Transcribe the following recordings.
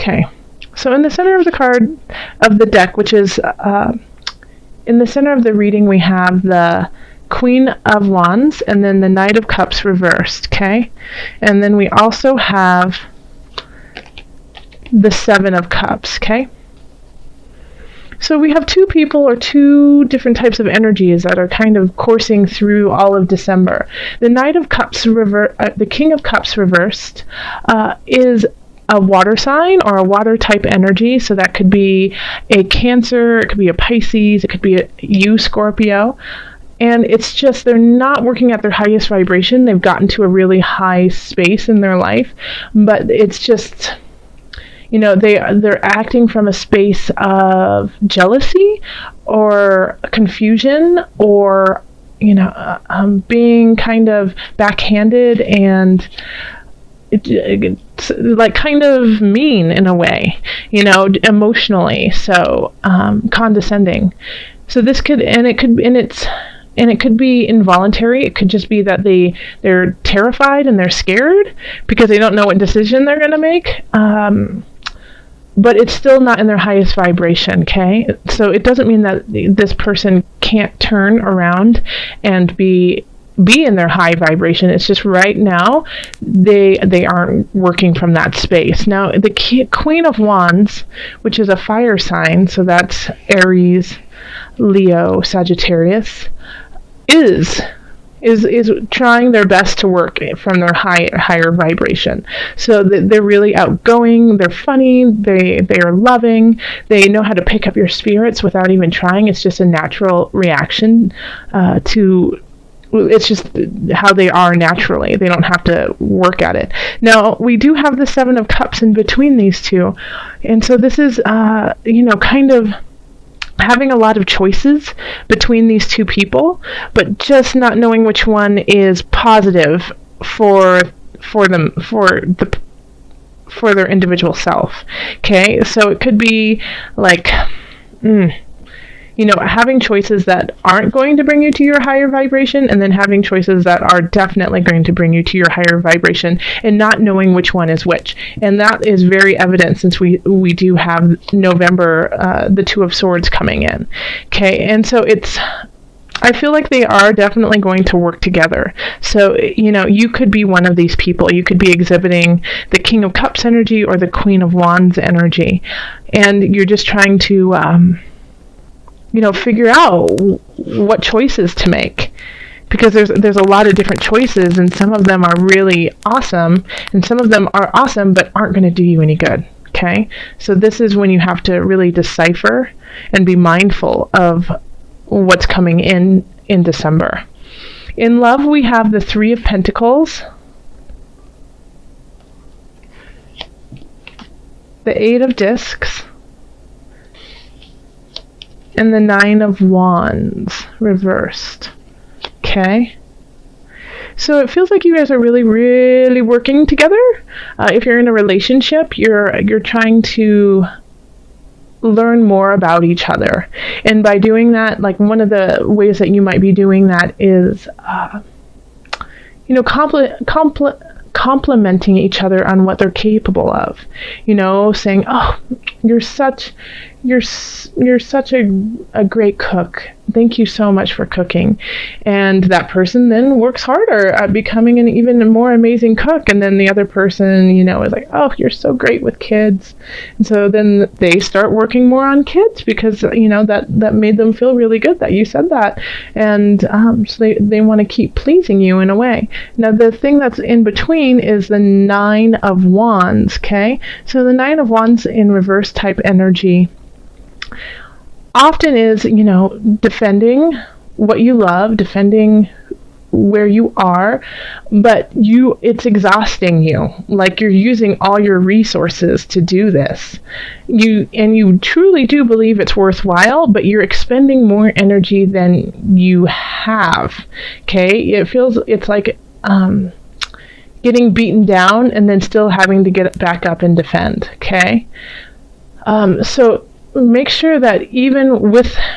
Okay. So in the center of the card of the deck, which is in the center of the reading, we have the Queen of Wands and then the Knight of Cups reversed, okay? And then we also have the Seven of Cups, okay? So we have two people or two different types of energies that are kind of coursing through all of December. The Knight of Cups the King of Cups reversed is a water sign or a water type energy. So that could be a Cancer, it could be a Pisces, it could be you, Scorpio. And it's just they're not working at their highest vibration. They've gotten to a really high space in their life, but it's just, you know, they're acting from a space of jealousy or confusion or, you know, being kind of backhanded and like kind of mean in a way, you know, emotionally. So condescending. So this could, and it could be involuntary. It could just be that they're terrified and they're scared because they don't know what decision they're going to make. But it's still not in their highest vibration, okay? So it doesn't mean that this person can't turn around and be in their high vibration. It's just right now they aren't working from that space. Now, the Queen of Wands, which is a fire sign, so that's Aries, Leo, Sagittarius, is trying their best to work from their higher vibration. So they're really outgoing, they're funny, they are loving, they know how to pick up your spirits without even trying. It's just a natural reaction it's just how they are naturally. They don't have to work at it. Now, we do have the Seven of Cups in between these two. And so this is, you know, kind of having a lot of choices between these two people, but just not knowing which one is positive for them, for their individual self. Okay, so it could be like, you know, having choices that aren't going to bring you to your higher vibration, and then having choices that are definitely going to bring you to your higher vibration, and not knowing which one is which. And that is very evident since we do have November, the Two of Swords coming in. Okay, and so I feel like they are definitely going to work together. So, you know, you could be one of these people. You could be exhibiting the King of Cups energy or the Queen of Wands energy, and you're just trying to you know, figure out what choices to make, because there's a lot of different choices, and some of them are really awesome, and some of them are awesome but aren't going to do you any good. Okay, so this is when you have to really decipher and be mindful of what's coming in December. In love, we have the Three of Pentacles, the Eight of Discs, and the Nine of Wands reversed. Okay, so it feels like you guys are really, really working together. If you're in a relationship, you're trying to learn more about each other, and by doing that, like one of the ways that you might be doing that is, you know, complimenting each other on what they're capable of. You know, saying, "Oh, you're such a great cook. Thank you so much for cooking." And that person then works harder at becoming an even more amazing cook. And then the other person, you know, is like, "Oh, you're so great with kids." And so then they start working more on kids because, you know, that made them feel really good that you said that. And so they want to keep pleasing you in a way. Now, the thing that's in between is the Nine of Wands, okay? So the Nine of Wands in reverse type energy often is, you know, defending what you love, defending where you are, but it's exhausting you. Like you're using all your resources to do this. You truly do believe it's worthwhile, but you're expending more energy than you have. Okay? It's like getting beaten down and then still having to get back up and defend. Okay? So make sure that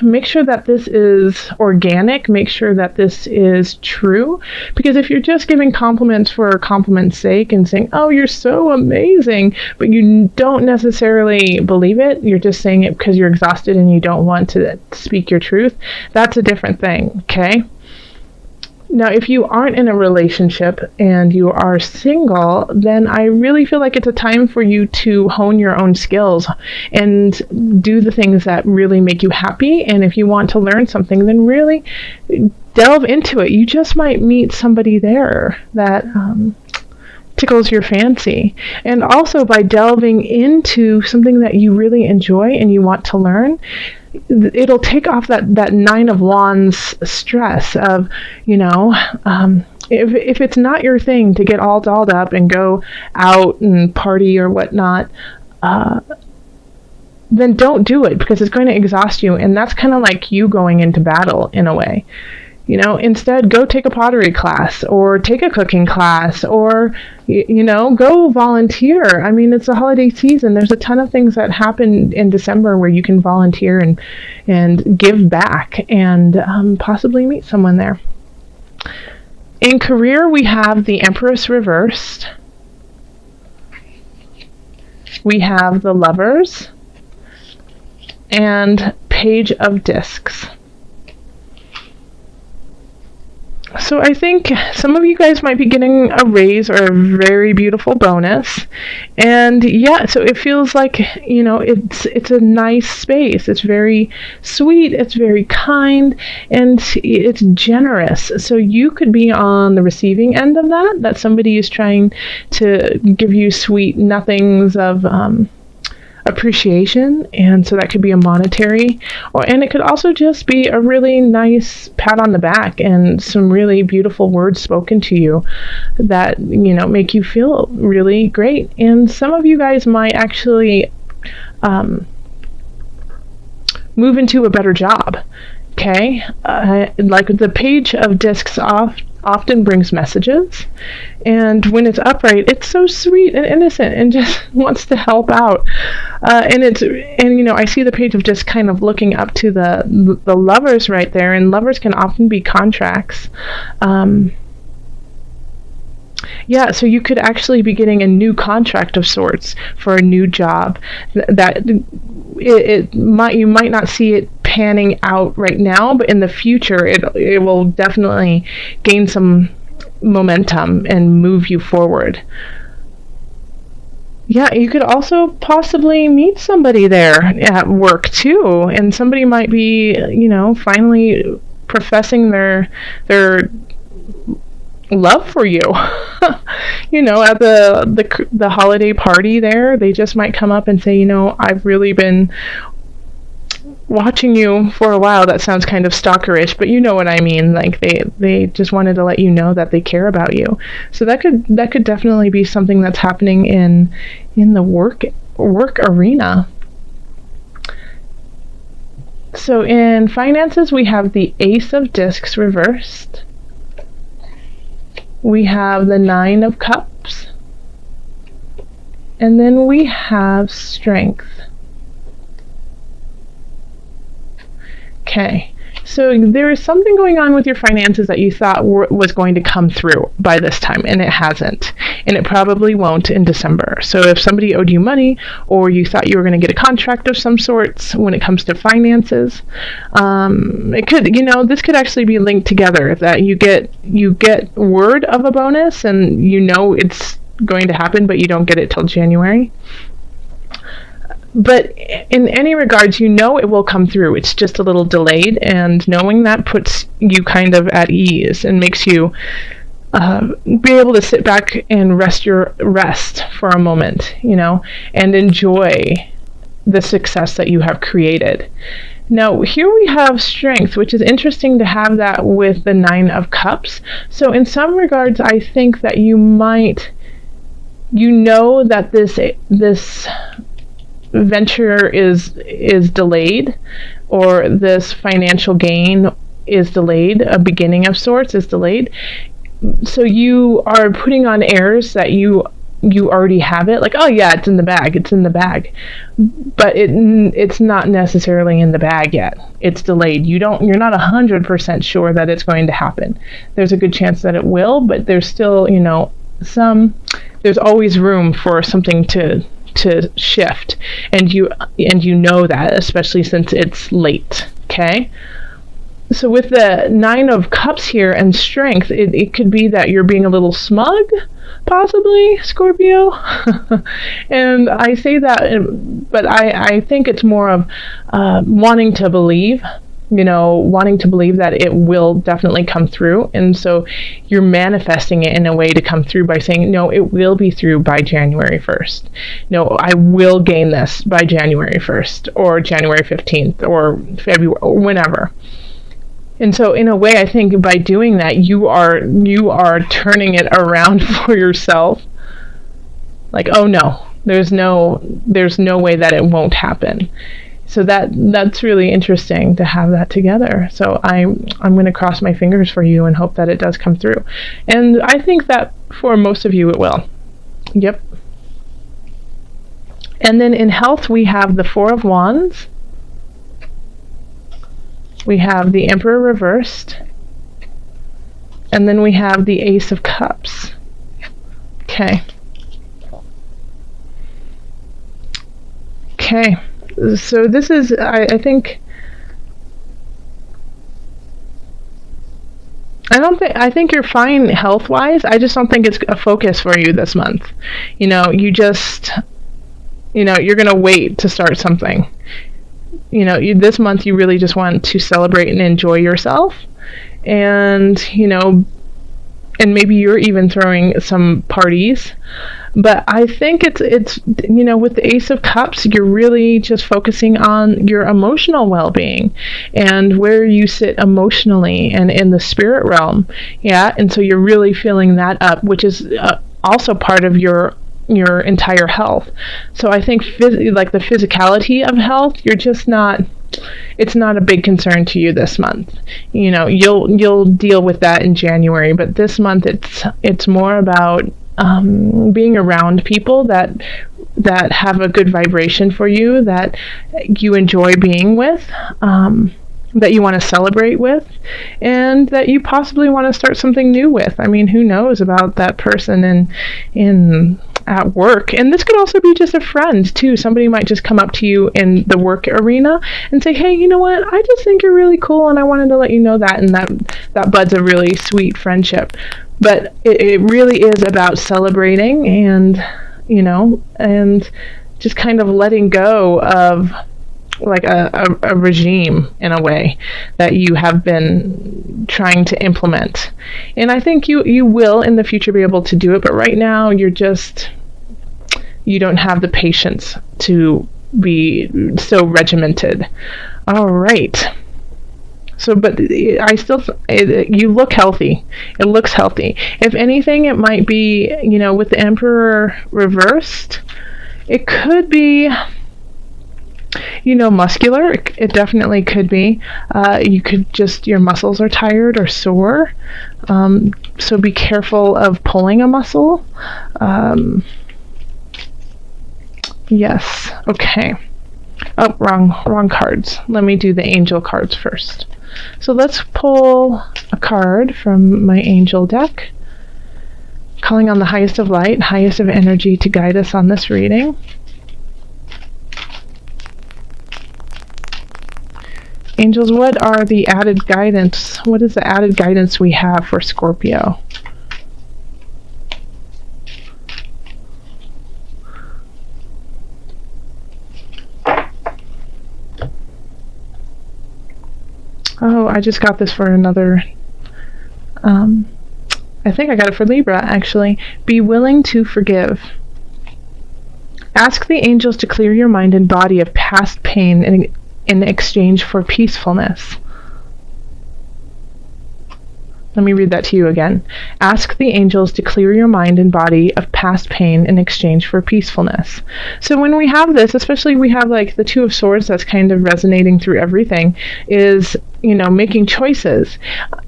make sure that this is organic, make sure that this is true, because if you're just giving compliments for compliment's sake and saying, oh, you're so amazing, but you don't necessarily believe it, you're just saying it because you're exhausted and you don't want to speak your truth, that's a different thing, okay? Now, if you aren't in a relationship and you are single, then I really feel like it's a time for you to hone your own skills and do the things that really make you happy. And if you want to learn something, then really delve into it. You just might meet somebody there that tickles your fancy. And also, by delving into something that you really enjoy and you want to learn, it'll take off that Nine of Wands stress of, if it's not your thing to get all dolled up and go out and party or whatnot, then don't do it, because it's going to exhaust you. And that's kind of like you going into battle in a way. Instead, go take a pottery class or take a cooking class or, go volunteer. I mean, it's the holiday season. There's a ton of things that happen in December where you can volunteer and give back and possibly meet someone there. In career, we have the Empress reversed. We have the Lovers and Page of Discs. So I think some of you guys might be getting a raise or a very beautiful bonus. And yeah, so it feels like, it's a nice space. It's very sweet, it's very kind, and it's generous. So you could be on the receiving end of that somebody is trying to give you sweet nothings of appreciation, and so that could be a monetary, and it could also just be a really nice pat on the back and some really beautiful words spoken to you that make you feel really great. And some of you guys might actually move into a better job. Okay, like the Page of Discs often brings messages, and when it's upright, it's so sweet and innocent and just wants to help out. And I see the Page of Discs kind of looking up to the Lovers right there, and Lovers can often be contracts. Yeah, so you could actually be getting a new contract of sorts for a new job. You might not see it panning out right now, but in the future it will definitely gain some momentum and move you forward. Yeah, you could also possibly meet somebody there at work too, and somebody might be, finally professing their love for you. At the holiday party there, they just might come up and say, I've really been watching you for a while. That sounds kind of stalkerish, but you know what I mean. Like they just wanted to let you know that they care about you. So that could definitely be something that's happening in the work arena. So in finances, we have the Ace of Discs reversed. We have the Nine of Cups. And then we have Strength. Okay, so there is something going on with your finances that you thought was going to come through by this time, and it hasn't, and it probably won't in December. So if somebody owed you money, or you thought you were going to get a contract of some sorts when it comes to finances, it could, this could actually be linked together. That you get word of a bonus, and it's going to happen, but you don't get it till January. But in any regards, it will come through. It's just a little delayed, and knowing that puts you kind of at ease and makes you be able to sit back and rest for a moment, and enjoy the success that you have created. Now, here we have Strength, which is interesting to have that with the Nine of Cups. So in some regards, I think that you might, that this venture is delayed, or this financial gain is delayed, a beginning of sorts is delayed. So you are putting on airs that you you already have it, like, oh yeah, it's in the bag, it's in the bag, but it's not necessarily in the bag yet. It's delayed. You're not 100% sure that it's going to happen. There's a good chance that it will, but there's still, there's always room for something to shift, and you know that, especially since it's late. Okay. So with the 9 of Cups here and strength, it could be that you're being a little smug, possibly, Scorpio. And I say that, but I think it's more of wanting to believe, wanting to believe that it will definitely come through. And so you're manifesting it in a way to come through by saying, no, it will be through by January 1st. No, I will gain this by January 1st or January 15th or February or whenever. And so in a way, I think by doing that, you are turning it around for yourself. Like, oh no, there's no way that it won't happen. So that's really interesting to have that together. So I'm going to cross my fingers for you and hope that it does come through. And I think that for most of you it will. Yep. And then in health, we have the 4 of Wands. We have the Emperor reversed, and then we have the Ace of Cups. Okay. Okay. So this is, I think you're fine health-wise. I just don't think it's a focus for you this month. You're going to wait to start something. This month you really just want to celebrate and enjoy yourself, and and maybe you're even throwing some parties. But I think it's with the Ace of Cups, you're really just focusing on your emotional well-being and where you sit emotionally and in the spirit realm. Yeah, and so you're really filling that up, which is also part of your entire health. So I think like the physicality of health, it's not a big concern to you this month. You'll deal with that in January, but this month it's more about being around people that have a good vibration for you, that you enjoy being with, that you want to celebrate with, and that you possibly want to start something new with. I mean, who knows about that person in at work. And this could also be just a friend too. Somebody might just come up to you in the work arena and say, hey, you know what, I just think you're really cool and I wanted to let you know that, and that buds a really sweet friendship. But it really is about celebrating and and just kind of letting go of like a regime in a way that you have been trying to implement. And I think you will in the future be able to do it, but right now you don't have the patience to be so regimented. All right. So, but you look healthy. It looks healthy. If anything, it might be, with the Emperor reversed, it could be, muscular. It definitely could be. You could your muscles are tired or sore. So be careful of pulling a muscle. Yes. Okay. Oh, wrong cards. Let me do the angel cards first. So let's pull a card from my angel deck. Calling on the highest of light, highest of energy to guide us on this reading. Angels, what are the added guidance? What is the added guidance we have for Scorpio? Oh, I just got this for another, I think I got it for Libra, actually. Be willing to forgive. Ask the angels to clear your mind and body of past pain in exchange for peacefulness. Let me read that to you again. Ask the angels to clear your mind and body of past pain in exchange for peacefulness. So when we have this, especially we have like the Two of Swords that's kind of resonating through everything, is making choices.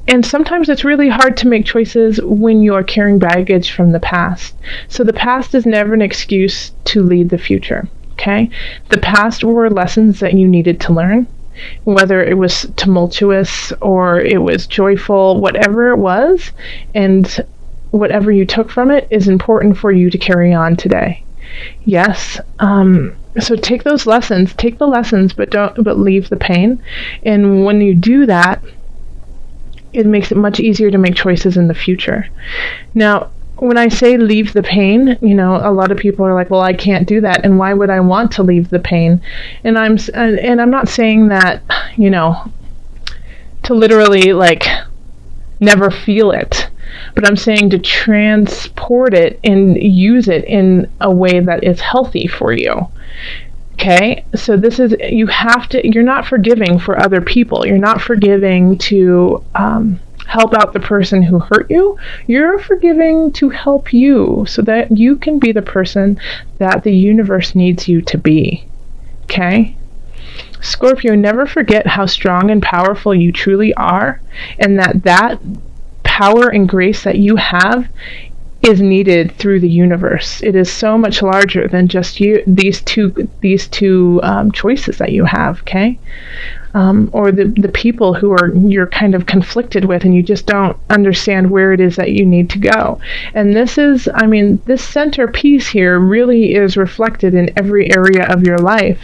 And sometimes it's really hard to make choices when you're carrying baggage from the past. So the past is never an excuse to lead the future, okay? The past were lessons that you needed to learn, whether it was tumultuous or it was joyful, whatever it was, and whatever you took from it is important for you to carry on today. Yes. So take the lessons, but leave the pain. And when you do that, it makes it much easier to make choices in the future. Now, when I say leave the pain, a lot of people are like, well, I can't do that, and why would I want to leave the pain? And I'm not saying that, to literally like never feel it. But I'm saying to transport it and use it in a way that is healthy for you. Okay? So you're not forgiving for other people. You're not forgiving to help out the person who hurt you. You're forgiving to help you so that you can be the person that the universe needs you to be. Okay? Scorpio, never forget how strong and powerful you truly are, and that power and grace that you have is needed through the universe. It is so much larger than just these two choices that you have, okay? Or the people who you're kind of conflicted with, and you just don't understand where it is that you need to go. And this centerpiece here really is reflected in every area of your life,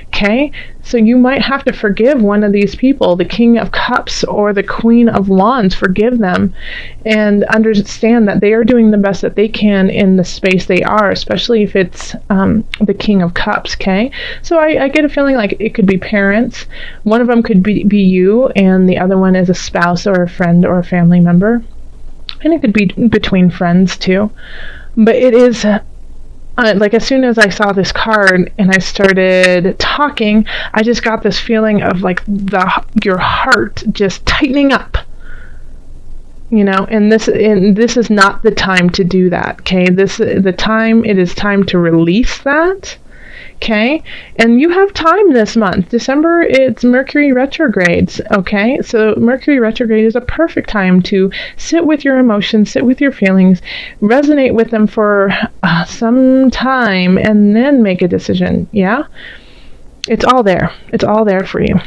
okay? So you might have to forgive one of these people, the King of Cups or the Queen of Wands. Forgive them and understand that they are doing the best that they can in the space they are, especially if it's the King of Cups, okay? So I get a feeling like it could be parents. One of them could be you, and the other one is a spouse or a friend or a family member. And it could be between friends too. But it is... like as soon as I saw this card and I started talking, I just got this feeling of like your heart just tightening up, and this is not the time to do that. Okay, it is time to release that. Okay, and you have time this month. December, it's Mercury retrogrades. Okay, so Mercury retrograde is a perfect time to sit with your emotions, sit with your feelings, resonate with them for some time, and then make a decision. Yeah, it's all there. It's all there for you.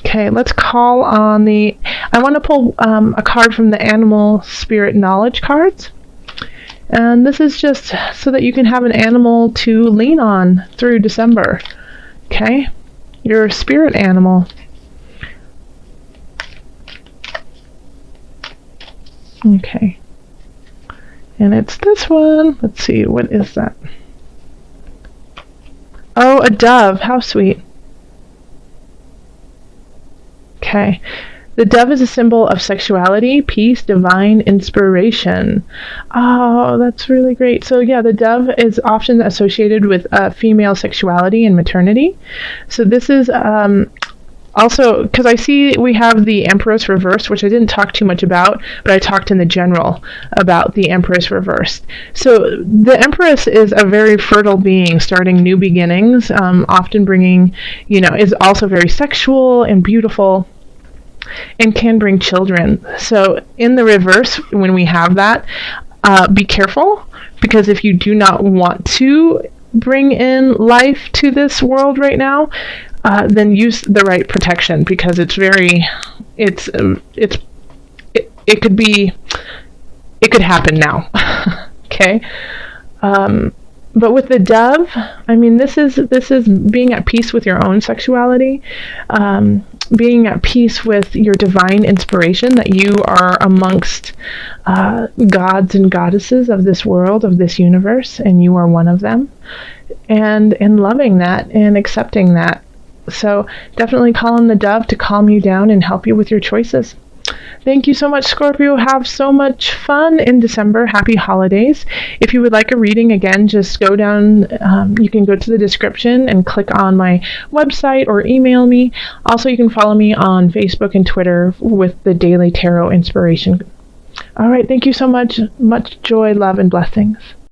Okay, let's call on I want to pull a card from the Animal Spirit Knowledge cards. And this is just so that you can have an animal to lean on through December. Okay? Your spirit animal. Okay. And it's this one. Let's see, what is that? Oh, a dove. How sweet. Okay. The dove is a symbol of sexuality, peace, divine inspiration. Oh, that's really great. So yeah, the dove is often associated with female sexuality and maternity. So this is also, because I see we have the Empress reversed, which I didn't talk too much about, but I talked in the general about the Empress reversed. So the Empress is a very fertile being, starting new beginnings, often bringing, is also very sexual and beautiful, and can bring children. So in the reverse, when we have that, be careful, because if you do not want to bring in life to this world right now, then use the right protection, because it could happen now. Okay. But with the dove, this is being at peace with your own sexuality, being at peace with your divine inspiration, that you are amongst gods and goddesses of this world, of this universe, and you are one of them, and loving that and accepting that. So definitely call on the dove to calm you down and help you with your choices. Thank you so much, Scorpio. Have so much fun in December. Happy holidays. If you would like a reading, again, just go down, you can go to the description and click on my website or email me. Also, you can follow me on Facebook and Twitter with the Daily Tarot Inspiration. All right, thank you so much. Much joy, love, and blessings.